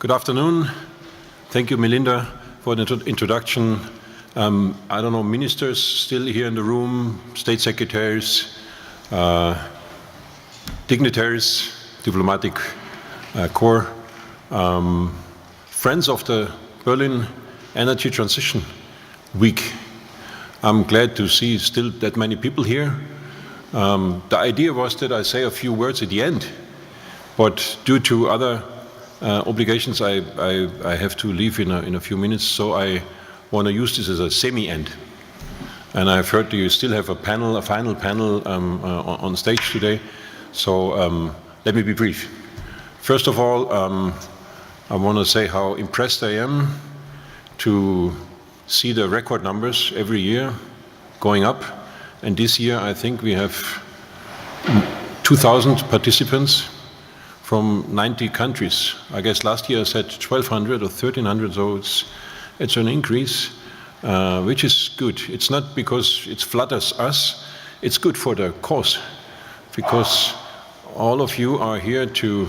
Good afternoon. Thank you, Melinda, for the introduction. I don't know, ministers still here in the room, state secretaries, dignitaries, diplomatic corps, friends of the Berlin Energy Transition Week. I'm glad to see still that many people here. The idea was that I say a few words at the end, but due to other obligations, I have to leave in a few minutes, so I want to use this as a semi-end. And I've heard you still have a final panel on stage today, so let me be brief. First of all, I want to say how impressed I am to see the record numbers every year going up. And this year, I think we have 2,000 participants from 90 countries. I guess last year I said 1,200 or 1,300, so it's an increase, which is good. It's not because it flatters us, it's good for the cause, because all of you are here to,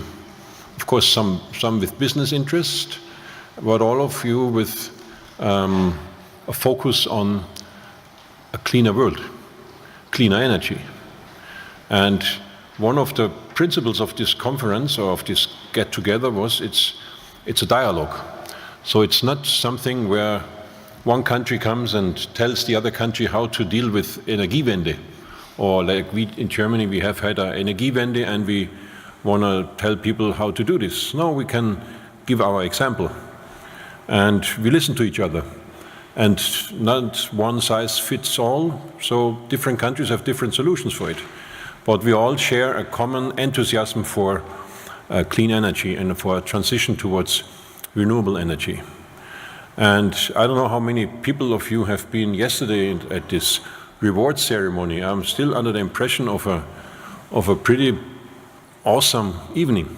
of course, some with business interest, but all of you with a focus on a cleaner world, cleaner energy. And one of the principles of this conference or of this get-together was it's a dialogue. So it's not something where one country comes and tells the other country how to deal with Energiewende, or like we in Germany, we have had an Energiewende and we want to tell people how to do this. No, we can give our example and we listen to each other. And not one size fits all, so different countries have different solutions for it. But we all share a common enthusiasm for clean energy and for a transition towards renewable energy. And I don't know how many people of you have been yesterday at this reward ceremony. I'm still under the impression of a pretty awesome evening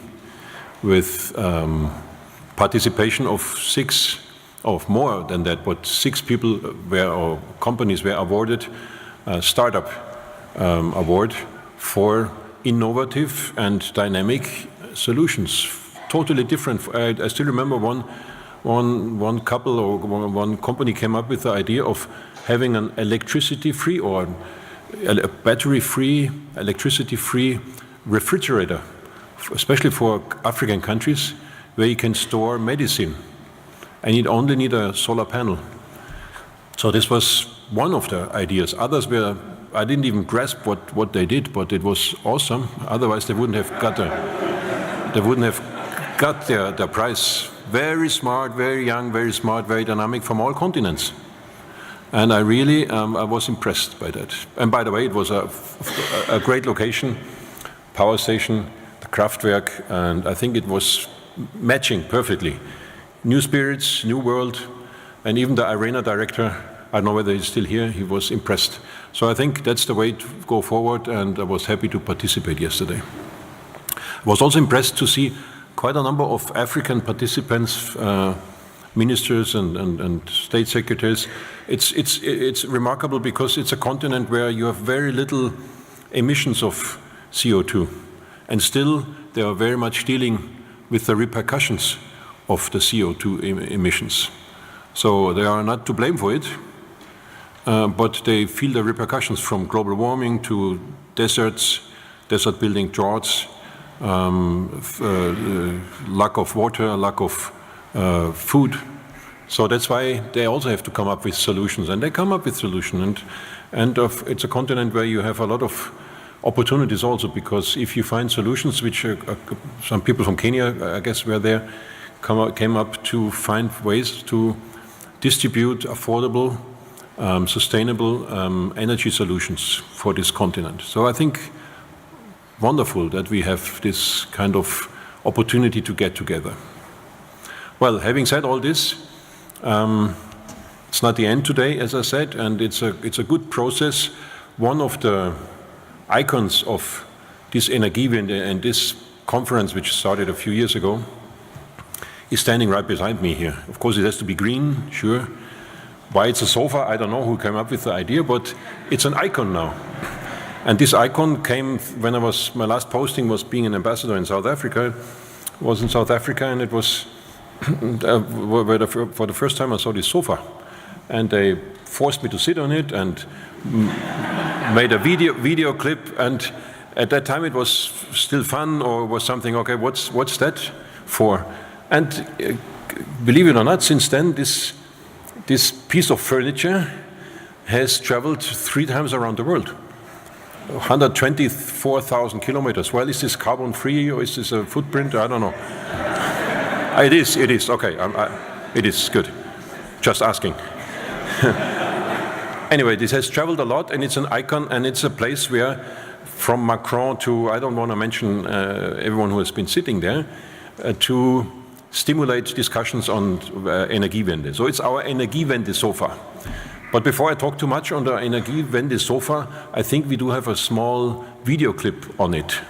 with participation of more than that, but 6 people or companies were awarded a startup award for innovative and dynamic solutions, totally different. I still remember one couple or one company came up with the idea of having an electricity-free or a battery-free, electricity-free refrigerator, especially for African countries where you can store medicine and you only need a solar panel. So this was one of the ideas. Others were, I didn't even grasp what they did, but it was awesome. Otherwise they wouldn't have got their prize. Very smart, very young, very smart, very dynamic from all continents. And I really, I was impressed by that. And by the way, it was a great location, power station, the Kraftwerk, and I think it was matching perfectly. New spirits, new world, and even the arena director, I don't know whether he's still here, he was impressed. So I think that's the way to go forward, and I was happy to participate yesterday. I was also impressed to see quite a number of African participants, ministers and state secretaries. It's remarkable because it's a continent where you have very little emissions of CO2, and still they are very much dealing with the repercussions of the CO2 emissions. So they are not to blame for it, but they feel the repercussions from global warming to deserts, desert building, droughts, lack of water, lack of food. So that's why they also have to come up with solutions, and they come up with solutions. And it's a continent where you have a lot of opportunities also, because if you find solutions, which some people from Kenya, I guess, were there, came up to find ways to distribute affordable, sustainable energy solutions for this continent. So I think wonderful that we have this kind of opportunity to get together. Well, having said all this, it's not the end today, as I said, and it's a good process. One of the icons of this Energiewende and this conference, which started a few years ago, is standing right behind me here. Of course, it has to be green, sure. Why it's a sofa, I don't know who came up with the idea, but it's an icon now. And this icon came when my last posting was being an ambassador in South Africa. I was in South Africa, and it was for the first time I saw this sofa, and they forced me to sit on it and made a video clip, and at that time it was still fun, or was something, okay, what's that for? And believe it or not, since then this piece of furniture has traveled 3 times around the world. 124,000 kilometers. Well, is this carbon free, or is this a footprint? I don't know. It is, okay, it is, good. Just asking. Anyway, this has traveled a lot, and it's an icon, and it's a place where, from Macron to, I don't want to mention everyone who has been sitting there, to stimulate discussions on Energiewende. So it's our Energiewende sofa. But before I talk too much on the Energiewende sofa, I think we do have a small video clip on it.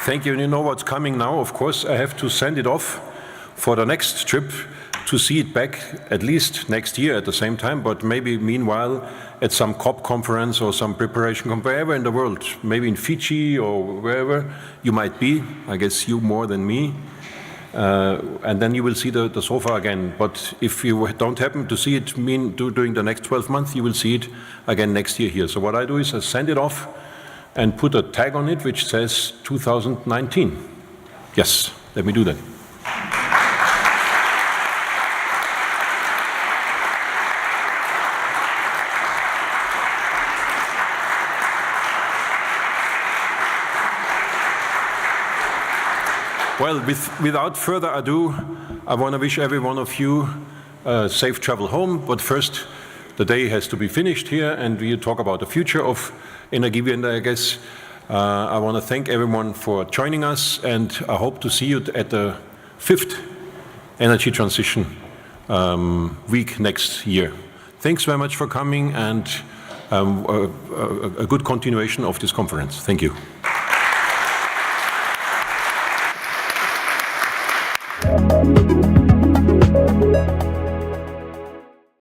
Thank you. And you know what's coming now? Of course, I have to send it off for the next trip to see it back at least next year at the same time, but maybe meanwhile at some COP conference or some preparation wherever in the world, maybe in Fiji or wherever you might be. I guess you more than me. And then you will see the sofa again. But if you don't happen to see it during the next 12 months, you will see it again next year here. So what I do is I send it off and put a tag on it which says 2019. Yes, let me do that. Well, without further ado, I want to wish every one of you a safe travel home. But first, the day has to be finished here, and we talk about the future of Energiewende, I guess. I want to thank everyone for joining us, and I hope to see you at the 5th Energy Transition Week next year. Thanks very much for coming, and a good continuation of this conference. Thank you.